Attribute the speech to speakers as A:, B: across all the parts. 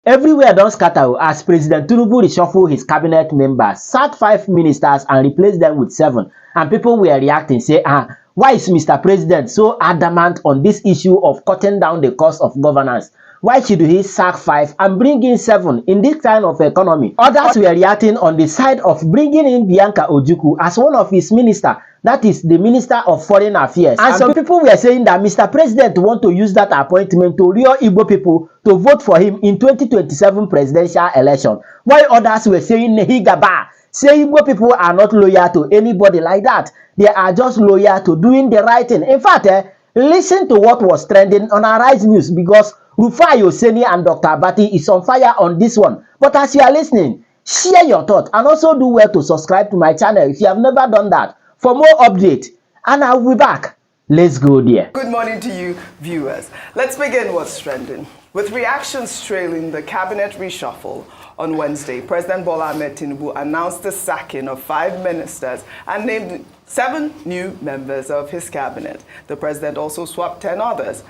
A: Everywhere don scatter as President Tinubu reshuffle his cabinet members, sacked 5 ministers and replaced them with 7. And people were reacting, say, why is Mr. President so adamant on this issue of cutting down the cost of governance? Why should he sack 5 and bring in 7 in this kind of economy? Others were reacting on the side of bringing in Bianca Ojukwu as one of his ministers, that is the Minister of Foreign Affairs. And some people were saying that Mr. President want to use that appointment to lure Igbo people to vote for him in 2027 presidential election. While others were saying Nehigaba, say Igbo people are not loyal to anybody like that. They are just loyal to doing the right thing. In fact, listen to what was trending on Arise News, because Rufai Oseni and Dr. Abati is on fire on this one. But as you are listening, share your thoughts and also do well to subscribe to my channel if you have never done that for more updates. And I'll be back. Let's go there.
B: Good morning to you, viewers. Let's begin what's trending. With reactions trailing the cabinet reshuffle on Wednesday, President Bola Ahmed Tinubu announced the sacking of 5 ministers and named 7 new members of his cabinet. The president also swapped 10 others.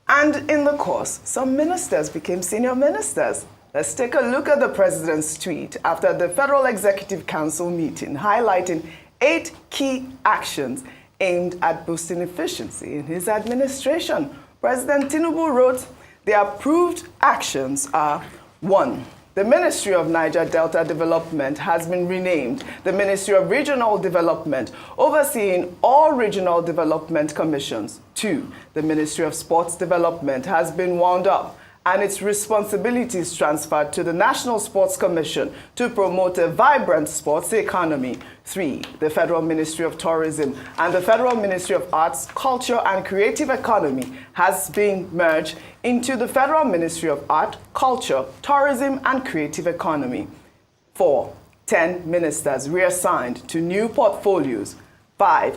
B: And in the course, some ministers became senior ministers. Let's take a look at the president's tweet after the Federal Executive Council meeting, highlighting 8 key actions aimed at boosting efficiency in his administration. President Tinubu wrote, the approved actions are: 1. The Ministry of Niger Delta Development has been renamed the Ministry of Regional Development, overseeing all regional development commissions. 2. The Ministry of Sports Development has been wound up and its responsibilities transferred to the National Sports Commission to promote a vibrant sports economy. 3. The Federal Ministry of Tourism and the Federal Ministry of Arts, Culture and Creative Economy has been merged into the Federal Ministry of Art, Culture, Tourism and Creative Economy. 4. 10 ministers reassigned to new portfolios. 5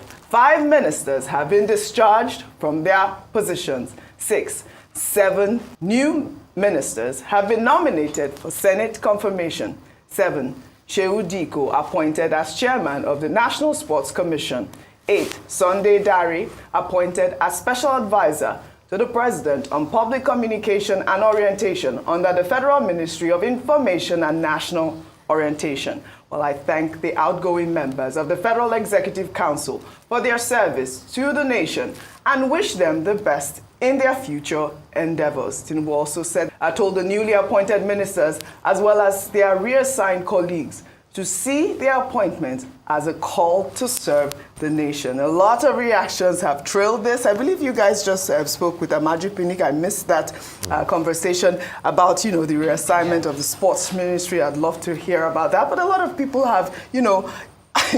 B: ministers have been discharged from their positions. 6. 7 new ministers have been nominated for Senate confirmation. 7. Shehu Diko appointed as chairman of the National Sports Commission. 8. Sunday Dari appointed as special advisor to the President on Public Communication and Orientation under the Federal Ministry of Information and National Orientation. Well, I thank the outgoing members of the Federal Executive Council for their service to the nation and wish them the best in their future endeavors. Tinubu also said, I told the newly appointed ministers as well as their reassigned colleagues to see their appointment as a call to serve the nation. A lot of reactions have trailed this. I believe you guys just spoke with Amaju Pinnick. I missed that conversation about, the reassignment of the sports ministry. I'd love to hear about that. But a lot of people have,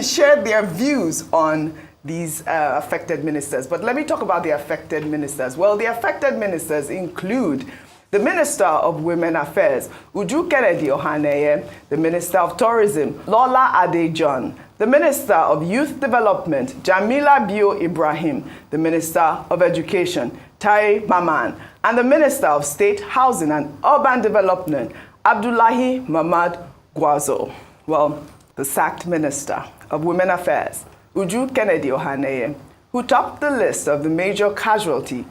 B: shared their views on these affected ministers. But let me talk about the affected ministers. Well, the affected ministers include the Minister of Women Affairs, Uju Kennedy Ohaneye, the Minister of Tourism, Lola Adejon, the Minister of Youth Development, Jamila Bio Ibrahim, the Minister of Education, Tai Maman, and the Minister of State Housing and Urban Development, Abdullahi Mamad Gwazo. Well, the sacked Minister of Women Affairs, Uju Kennedy Ohaneye, who topped the list of the major casualty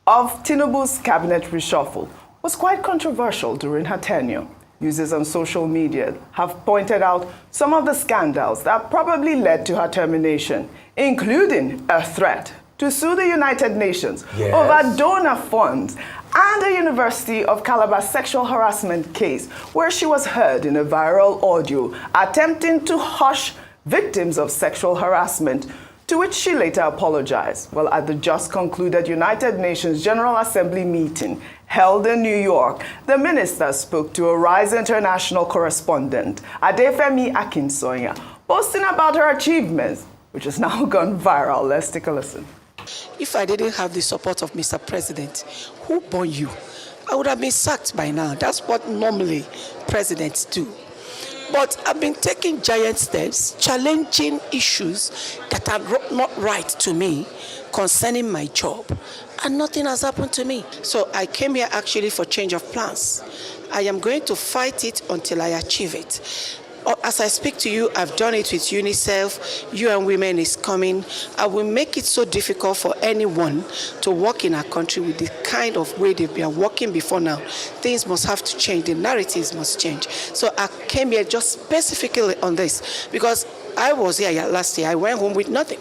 B: of Tinubu's cabinet reshuffle, was quite controversial during her tenure. Users on social media have pointed out some of the scandals that probably led to her termination, including a threat to sue the United Nations over donor funds and a University of Calabar sexual harassment case where she was heard in a viral audio attempting to hush victims of sexual harassment, to which she later apologized. Well, at the just concluded United Nations General Assembly meeting held in New York, the minister spoke to Arise International correspondent Adefemi Akinsoya, boasting about her achievements, which has now gone viral. Let's take a listen.
C: If I didn't have the support of Mr. President, who born you? I would have been sacked by now. That's what normally presidents do. But I've been taking giant steps, challenging issues that are not right to me concerning my job, and nothing has happened to me. So I came here actually for change of plans. I am going to fight it until I achieve it. As I speak to you, I've done it with UNICEF. UN Women is coming. I will make it so difficult for anyone to work in our country with the kind of way they've been working before now. Things must have to change. The narratives must change. So I came here just specifically on this because I was here last year. I went home with nothing.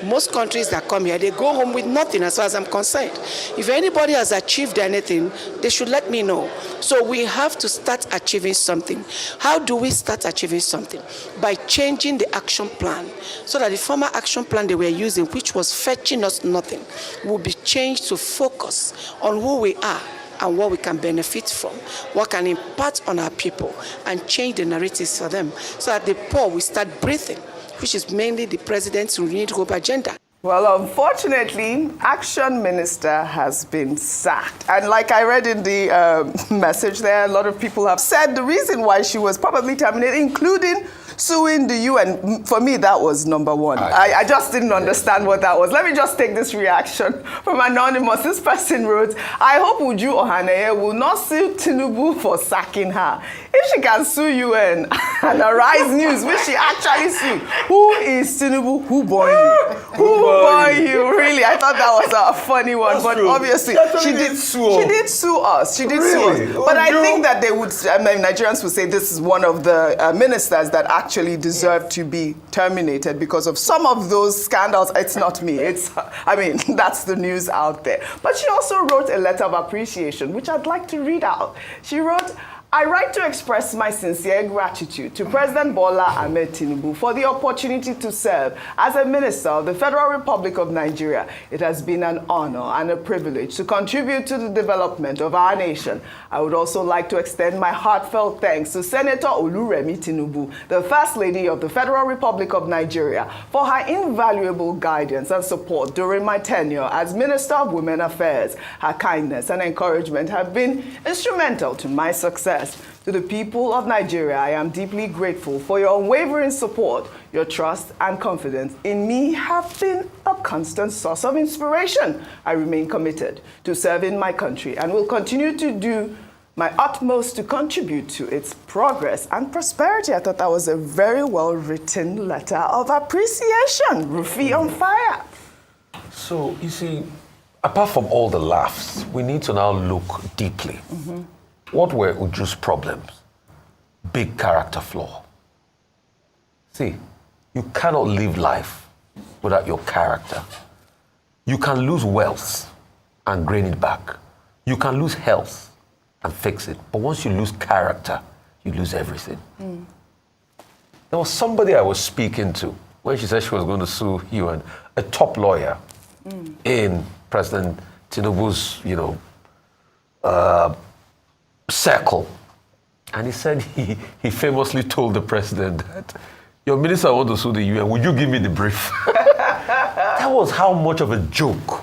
C: Most countries that come here, they go home with nothing as far as I'm concerned. If anybody has achieved anything, they should let me know. So we have to start achieving something. How do we start achieving something? By changing the action plan so that the former action plan they were using, which was fetching us nothing, will be changed to focus on who we are and what we can benefit from, what can impact on our people, and change the narratives for them so that the poor will start breathing, which is mainly the president's renewed hope agenda.
B: Well, unfortunately, Action Minister has been sacked. And like I read in the message there, a lot of people have said the reason why she was probably terminated, including suing the UN. For me, that was number one. I just didn't understand what that was. Let me just take this reaction from Anonymous. This person wrote, I hope Uju Ohaneye will not sue Tinubu for sacking her. If she can sue UN and Arise News, will she actually sue? Who is Tinubu? Who born you? Who born you? Really, I thought that was a funny one. That's but true. Obviously, she did sue us. She did sue us. She did sue us. But I think that they would, Nigerians would say this is one of the ministers that actually deserve to be terminated because of some of those scandals. It's not me. That's the news out there. But she also wrote a letter of appreciation, which I'd like to read out. She wrote, I write to express my sincere gratitude to President Bola Ahmed Tinubu for the opportunity to serve as a minister of the Federal Republic of Nigeria. It has been an honor and a privilege to contribute to the development of our nation. I would also like to extend my heartfelt thanks to Senator Oluremi Tinubu, the First Lady of the Federal Republic of Nigeria, for her invaluable guidance and support during my tenure as Minister of Women Affairs. Her kindness and encouragement have been instrumental to my success. To the people of Nigeria, I am deeply grateful for your unwavering support. Your trust and confidence in me have been a constant source of inspiration. I remain committed to serving my country and will continue to do my utmost to contribute to its progress and prosperity. I thought that was a very well-written letter of appreciation. Rufy on fire.
D: So, you see, apart from all the laughs, we need to now look deeply. What were Uju's problems? Big character flaw. See, you cannot live life without your character. You can lose wealth and gain it back. You can lose health and fix it. But once you lose character, you lose everything. There was somebody I was speaking to when she said she was going to sue you, and a top lawyer in President Tinubu's, circle. And he said he famously told the president that, your minister wants to sue the UN, would you give me the brief? That was how much of a joke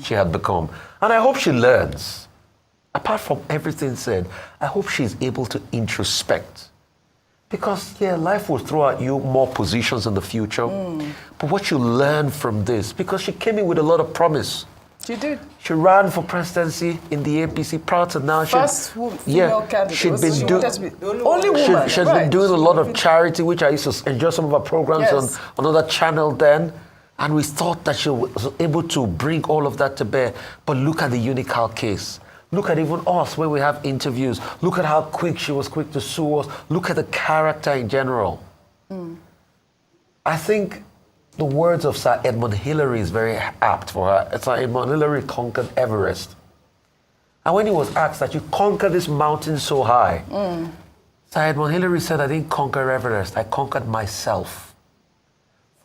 D: she had become. And I hope she learns. Apart from everything said, I hope she's able to introspect. Because, life will throw at you more positions in the future. But what you learn from this, because she came in with a lot of promise.
B: She did.
D: She ran for presidency in the APC prior to now.
B: First female candidate.
D: She'd been doing
B: only woman.
D: She'd been doing a lot of charity, which I used to enjoy some of her programs on another channel then. And we thought that she was able to bring all of that to bear. But look at the Unical case. Look at even us when we have interviews. Look at how quick she was quick to sue us. Look at the character in general. I think the words of Sir Edmund Hillary is very apt for her. Sir Edmund Hillary conquered Everest. And when he was asked that you conquered this mountain so high, Sir Edmund Hillary said, I didn't conquer Everest, I conquered myself.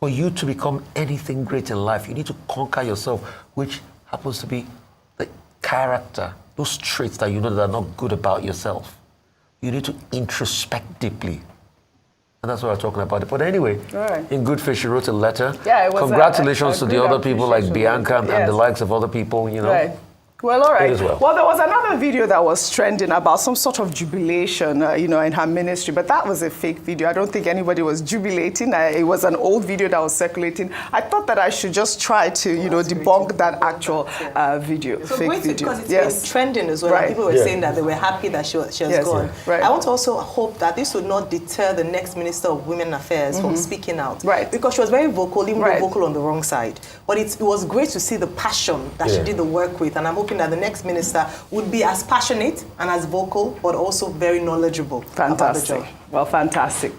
D: For you to become anything great in life, you need to conquer yourself, which happens to be the character, those traits that you know that are not good about yourself. You need to introspect deeply. And that's what I'm talking about. But anyway, in good faith, she wrote a letter.
B: Yeah, it was
D: congratulations to the other people like Bianca and the likes of other people,
B: Right. Well, all right.
D: Well,
B: There was another video that was trending about some sort of jubilation, in her ministry, but that was a fake video. I don't think anybody was jubilating. It was an old video that was circulating. I thought that I should just try to, debunk that actual video,
E: so
B: fake video.
E: Because it's been trending as well.
B: Right.
E: People were saying that they were happy that she has gone.
B: Right.
E: I want to also hope that this would not deter the next Minister of Women Affairs from speaking out.
B: Right.
E: Because she was very vocal, even though vocal on the wrong side. But it was great to see the passion that she did the work with, and I'm hoping that the next minister would be as passionate and as vocal, but also very knowledgeable about the job.
B: Well, fantastic.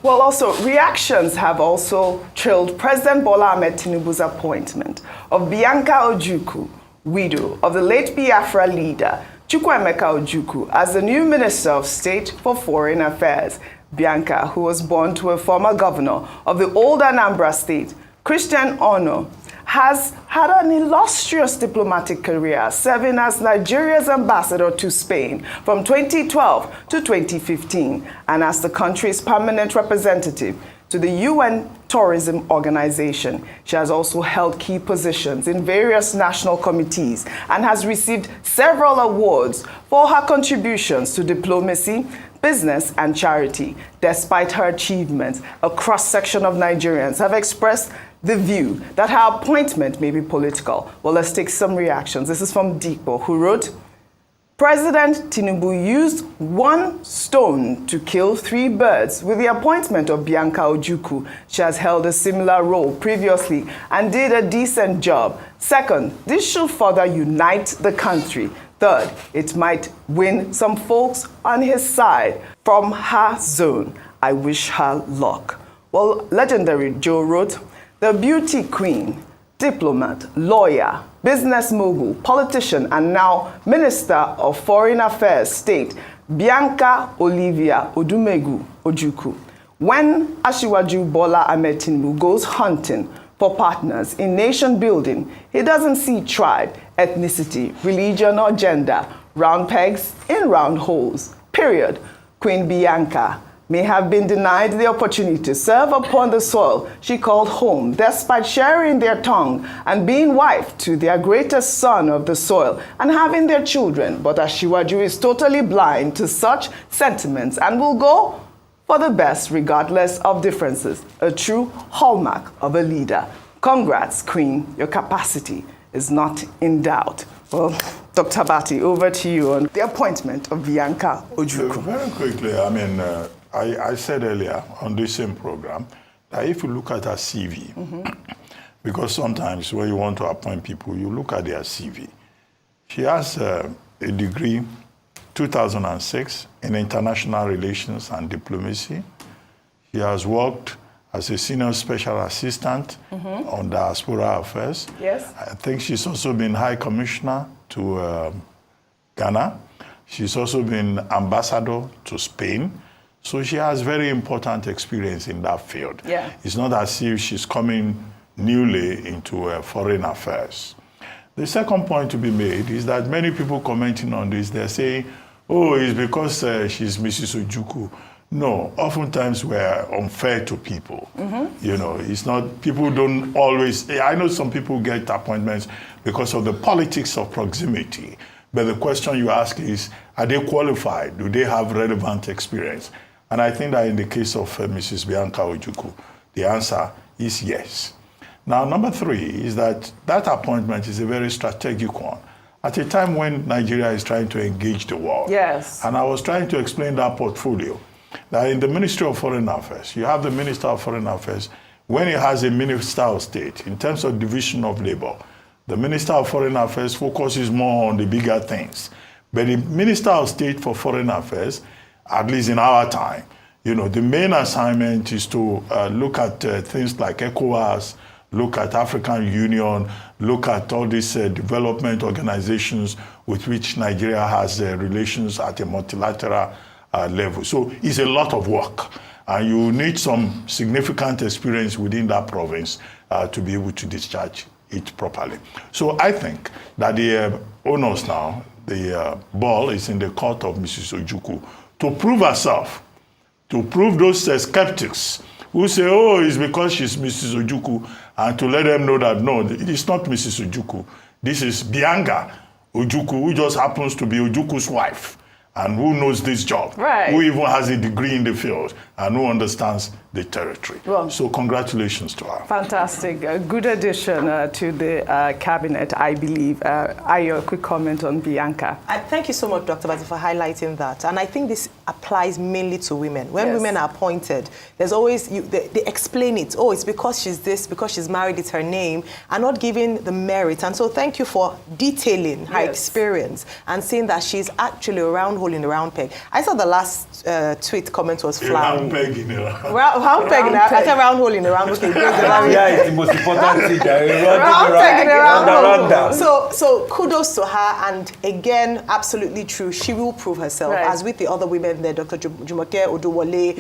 B: Well, also, reactions have also trailed President Bola Ahmed Tinubu's appointment of Bianca Ojukwu, widow of the late Biafra leader Chukwuemeka Ojukwu, as the new Minister of State for Foreign Affairs. Bianca, who was born to a former governor of the old Anambra State, Christian Ono, has had an illustrious diplomatic career, serving as Nigeria's ambassador to Spain from 2012 to 2015, and as the country's permanent representative to the UN Tourism Organization. She has also held key positions in various national committees and has received several awards for her contributions to diplomacy, business, and charity. Despite her achievements, a cross-section of Nigerians have expressed the view that her appointment may be political. Well, let's take some reactions. This is from Dikbo, who wrote, President Tinubu used one stone to kill 3 birds with the appointment of Bianca Ojukwu. She has held a similar role previously and did a decent job. Second, this should further unite the country. Third, it might win some folks on his side. From her zone, I wish her luck. Well, legendary Joe wrote, the beauty queen, diplomat, lawyer, business mogul, politician, and now Minister of Foreign Affairs State, Bianca Olivia Odumegu Ojukwu. When Asiwaju Bola Ahmed Tinubu goes hunting for partners in nation building, he doesn't see tribe, ethnicity, religion, or gender. Round pegs in round holes. Period. Queen Bianca may have been denied the opportunity to serve upon the soil she called home, despite sharing their tongue and being wife to their greatest son of the soil and having their children. But Asiwaju is totally blind to such sentiments and will go for the best regardless of differences. A true hallmark of a leader. Congrats, Queen. Your capacity is not in doubt. Well, Dr. Bati, over to you on the appointment of Bianca Ojukwu.
F: Very quickly, I mean, I said earlier on this same program that if you look at her CV, because sometimes when you want to appoint people, you look at their CV. She has a degree, 2006, in international relations and diplomacy. She has worked as a senior special assistant on diaspora affairs.
B: Yes.
F: I think she's also been High Commissioner to Ghana. She's also been ambassador to Spain. So she has very important experience in that field.
B: Yeah.
F: It's not as if she's coming newly into foreign affairs. The second point to be made is that many people commenting on this, they're saying, oh, it's because she's Mrs. Ojukwu. No, oftentimes we're unfair to people. You know, it's not, people don't always, I know some people get appointments because of the politics of proximity. But the question you ask is, are they qualified? Do they have relevant experience? And I think that in the case of Mrs. Bianca Ojukwu, the answer is yes. Now, number 3 is that appointment is a very strategic one. At a time when Nigeria is trying to engage the world.
B: Yes.
F: And I was trying to explain that portfolio. That in the Ministry of Foreign Affairs, you have the Minister of Foreign Affairs. When it has a Minister of State, in terms of division of labor, the Minister of Foreign Affairs focuses more on the bigger things. But the Minister of State for Foreign Affairs, at least in our time, you know, the main assignment is to look at things like ECOWAS, look at African Union, look at all these development organizations with which Nigeria has relations at a multilateral level. So it's a lot of work. And you need some significant experience within that province to be able to discharge it properly. So I think that the onus now, the ball is in the court of Mrs. Ojukwu to prove herself, to prove those skeptics who say, oh, it's because she's Mrs. Ojukwu, and to let them know that, no, it's not Mrs. Ojukwu. This is Bianca Ojukwu, who just happens to be Ojukwu's wife, and who knows this job,
B: right,
F: who even has a degree in the field, and who understands the territory.
B: Well,
F: so congratulations to her.
B: Fantastic. A good addition to the cabinet, I believe. Ayo, a quick comment on Bianca.
E: Thank you so much, Dr. Bati, for highlighting that. And I think this applies mainly to women. When women are appointed, there's always, they explain it. Oh, it's because she's this, because she's married, it's her name, and not giving the merit. And so thank you for detailing her experience and saying that she's actually a round hole in a round peg. I saw the last tweet comment was flower.
F: Round peg in a round.
E: Round peg in a round hole in a round. Okay,
G: yeah, it's the most important thing.
E: Round peg in a round hole. So kudos to her, and again, absolutely true. She will prove herself, as with the other women there, Dr. Jumoke Odowole,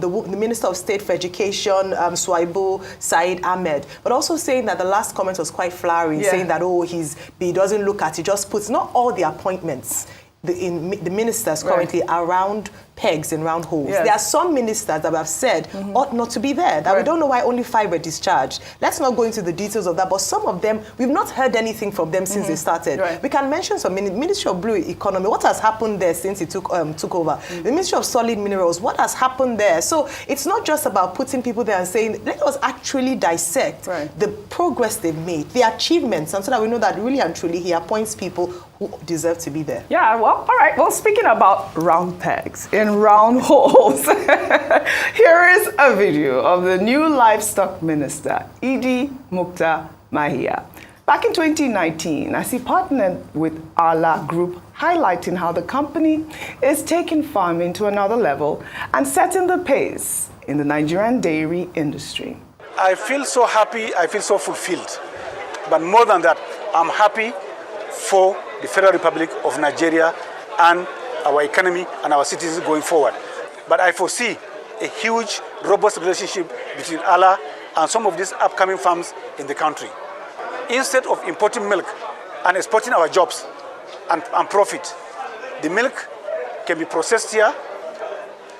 E: the Minister of State for Education, Swaibu Said Ahmed, but also saying that the last comment was quite flowery, saying that, oh, he doesn't look at, he just puts, not all the appointments the ministers currently are round pegs in round holes. There are some ministers that have said ought not to be there, that we don't know why only 5 were discharged. Let's not go into the details of that, but some of them, we've not heard anything from them since they started. We can mention some Ministry of Blue Economy, what has happened there since it took over? The Ministry of Solid Minerals, what has happened there? So it's not just about putting people there and saying, let us actually dissect the progress they've made, the achievements, and so that we know that really and truly he appoints people who deserve to be there.
B: Yeah, well, all right. Well, speaking about round pegs in round holes, here is a video of the new livestock minister, Idi Mukta Mahia. Back in 2019, as he partnered with Wahala Group, highlighting how the company is taking farming to another level and setting the pace in the Nigerian dairy industry.
H: I feel so happy, I feel so fulfilled. But more than that, I'm happy for the Federal Republic of Nigeria and our economy and our citizens going forward. But I foresee a huge, robust relationship between Wahala and some of these upcoming farms in the country. Instead of importing milk and exporting our jobs and profit, the milk can be processed here,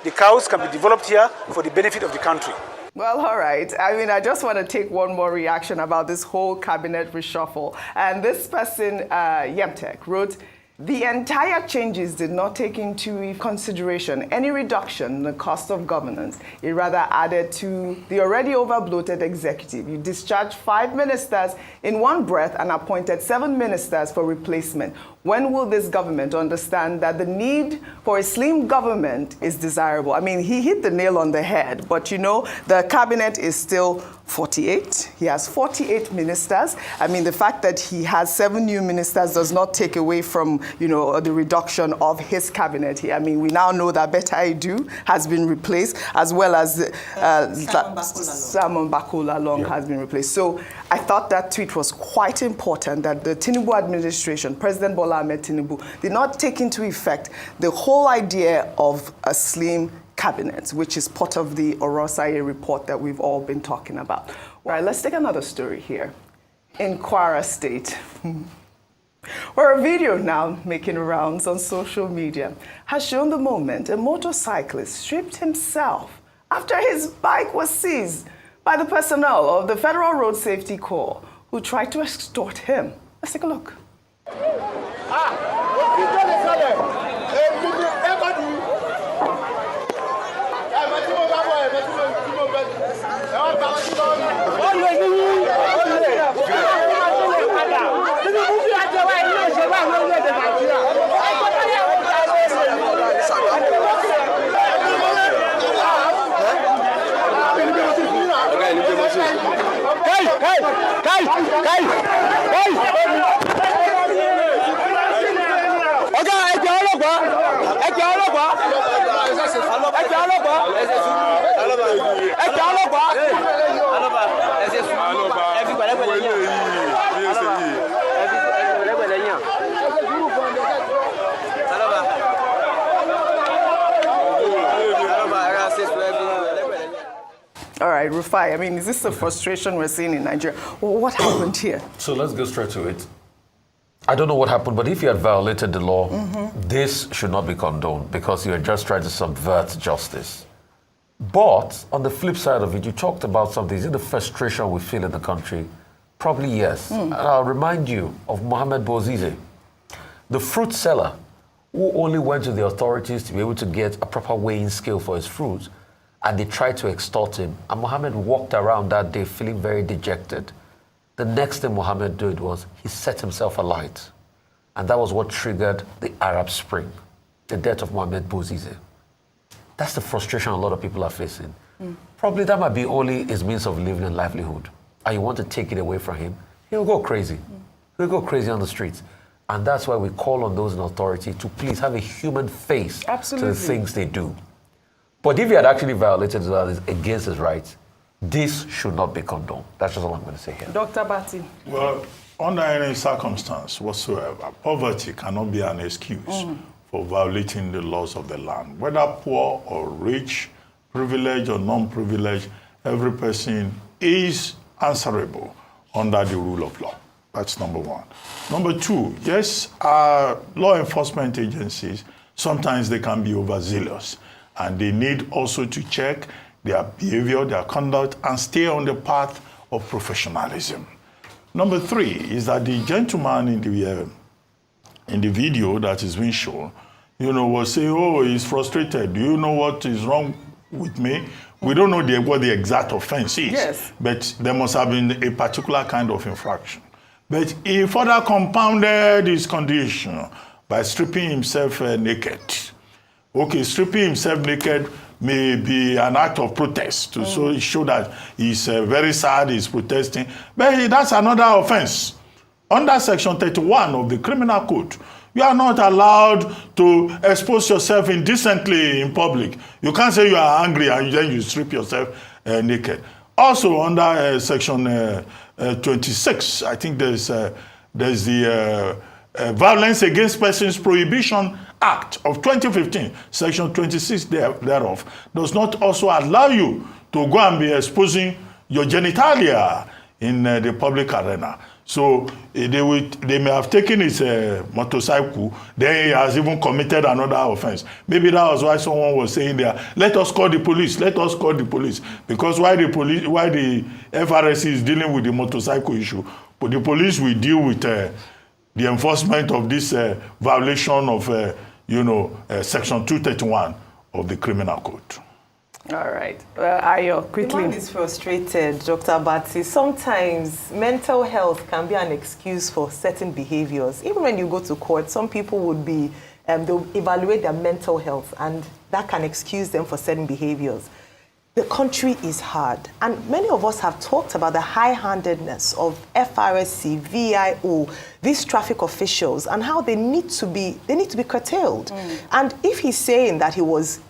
H: the cows can be developed here for the benefit of the country.
B: Well, all right. I mean, I just want to take one more reaction about this whole cabinet reshuffle. And this person, Yemtek, wrote, the entire changes did not take into consideration any reduction in the cost of governance. It rather added to the already over-bloated executive. You discharged 5 ministers in one breath and appointed 7 ministers for replacement. When will this government understand that the need for a slim government is desirable? I mean, he hit the nail on the head, but you know, the cabinet is still 48. He has 48 ministers. I mean, the fact that he has 7 new ministers does not take away from, you know, the reduction of his cabinet here. I mean, we now know that Betta Edu has been replaced, as well as Simon Bakola Long has been replaced. So I thought that tweet was quite important, that the Tinubu administration, President Bola Ahmed Tinubu, did not take into effect the whole idea of a slim cabinet, which is part of the Orosaye report that we've all been talking about. All right, let's take another story here. In Kwara State, where a video now making rounds on social media has shown the moment a motorcyclist stripped himself after his bike was seized by the personnel of the Federal Road Safety Corps who tried to extort him. Let's take a look. All right, Rufai, I mean, is this the frustration we're seeing in Nigeria? Well, what happened here?
D: So let's go straight to it. I don't know what happened, but if you had violated the law, this should not be condoned because you're just trying to subvert justice. But on the flip side of it, you talked about something. Is it the frustration we feel in the country? Probably yes. And I'll remind you of Mohamed Bouazizi. The fruit seller who only went to the authorities to be able to get a proper weighing scale for his fruit, and they tried to extort him. And Mohammed walked around that day feeling very dejected. The next thing Mohammed did was he set himself alight. And that was what triggered the Arab Spring, the death of Mohammed Bouazizi. That's the frustration a lot of people are facing. Probably that might be only his means of living and livelihood. And you want to take it away from him, he'll go crazy. He'll go crazy on the streets. And that's why we call on those in authority to please have a human face to the things they do. But if he had actually violated against his rights, this should not be condoned. That's just all I'm going to say here.
B: Dr. Bati.
F: Well, under any circumstance whatsoever, poverty cannot be an excuse for violating the laws of the land. Whether poor or rich, privileged or non-privileged, every person is answerable under the rule of law. That's number one. Number two, yes, law enforcement agencies, sometimes they can be overzealous, and they need also to check their behavior, their conduct, and stay on the path of professionalism. Number three is that the gentleman in the video that is being shown, was saying, oh, he's frustrated. Do you know what is wrong with me? We don't know what the exact offense is,
B: yes, but
F: there must have been a particular kind of infraction. But he further compounded his condition by stripping himself naked. Okay, stripping himself naked may be an act of protest to show that he's very sad, he's protesting. But that's another offense. Under Section 31 of the Criminal Code, you are not allowed to expose yourself indecently in public. You can't say you are angry and then you strip yourself naked. Also, under Section 26, I think there's the Violence Against Persons Prohibition Act of 2015, Section 26 thereof, does not also allow you to go and be exposing your genitalia in the public arena. So they may have taken his motorcycle, then he has even committed another offense. Maybe that was why someone was saying there, let us call the police, let us call the police. Because why the FRSC is dealing with the motorcycle issue, but the police will deal with the enforcement of this violation of, Section 231 of the Criminal Code.
B: All right. Ayo, quickly.
E: The man is frustrated, Dr. Batsi. Sometimes mental health can be an excuse for certain behaviors. Even when you go to court, some people would be, they'll evaluate their mental health, and that can excuse them for certain behaviors. The country is hard, and many of us have talked about the high-handedness of FRSC, VIO, these traffic officials, and how they need to be curtailed. And if he's saying that he was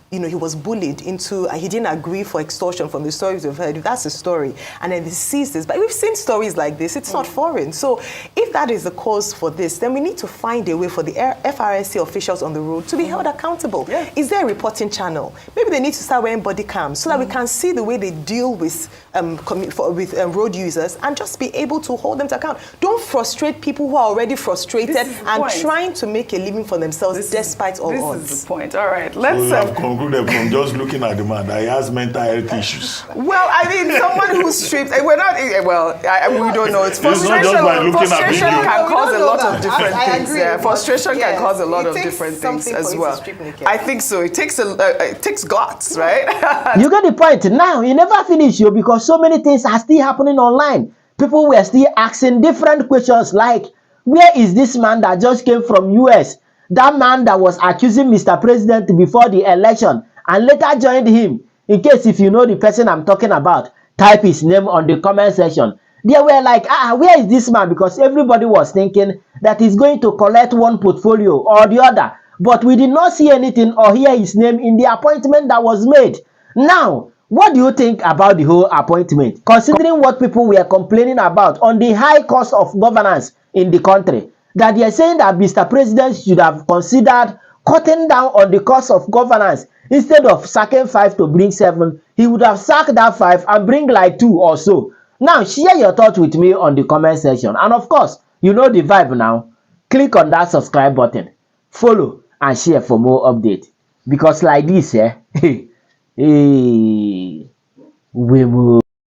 E: bullied into, he didn't agree for extortion from the stories we've heard, if that's the story, and then he sees this, but we've seen stories like this, it's not foreign. So if that is the cause for this, then we need to find a way for the FRSC officials on the road to be held accountable. Yeah. Is there a reporting channel? Maybe they need to start wearing body cams so that we can see the way they deal with road users and just be able to hold them to account. Don't frustrate people who are already frustrated and trying to make a living for themselves despite all odds.
B: This is the point. All right, let's...
F: concluded from just looking at the man that he has mental health issues.
B: Well, I mean, someone who strips, we're not, we don't know. It's frustration.
F: It's not just by looking at
B: frustration
F: video.
B: can cause a lot of different
E: I
B: things.
E: agree.
B: Yeah. Frustration can cause a lot of
E: takes
B: different things
E: something
B: as
E: for
B: well.
E: you to strip naked.
B: I think so. It takes guts, right?
A: You get the point. Now, you never finish, because so many things are still happening online. People were still asking different questions like, where is this man that just came from US? That man that was accusing Mr. President before the election and later joined him. In case if you know the person I'm talking about, type his name on the comment section. They were like, where is this man? Because everybody was thinking that he's going to collect one portfolio or the other. But we did not see anything or hear his name in the appointment that was made. Now, what do you think about the whole appointment? Considering what people were complaining about on the high cost of governance in the country, that they are saying that Mr. President should have considered cutting down on the cost of governance. Instead of sacking 5 to bring 7, he would have sacked that 5 and bring like 2 or so. Now, share your thoughts with me on the comment section. And of course, you know the vibe now. Click on that subscribe button, follow, and share for more updates. Because like this, we move.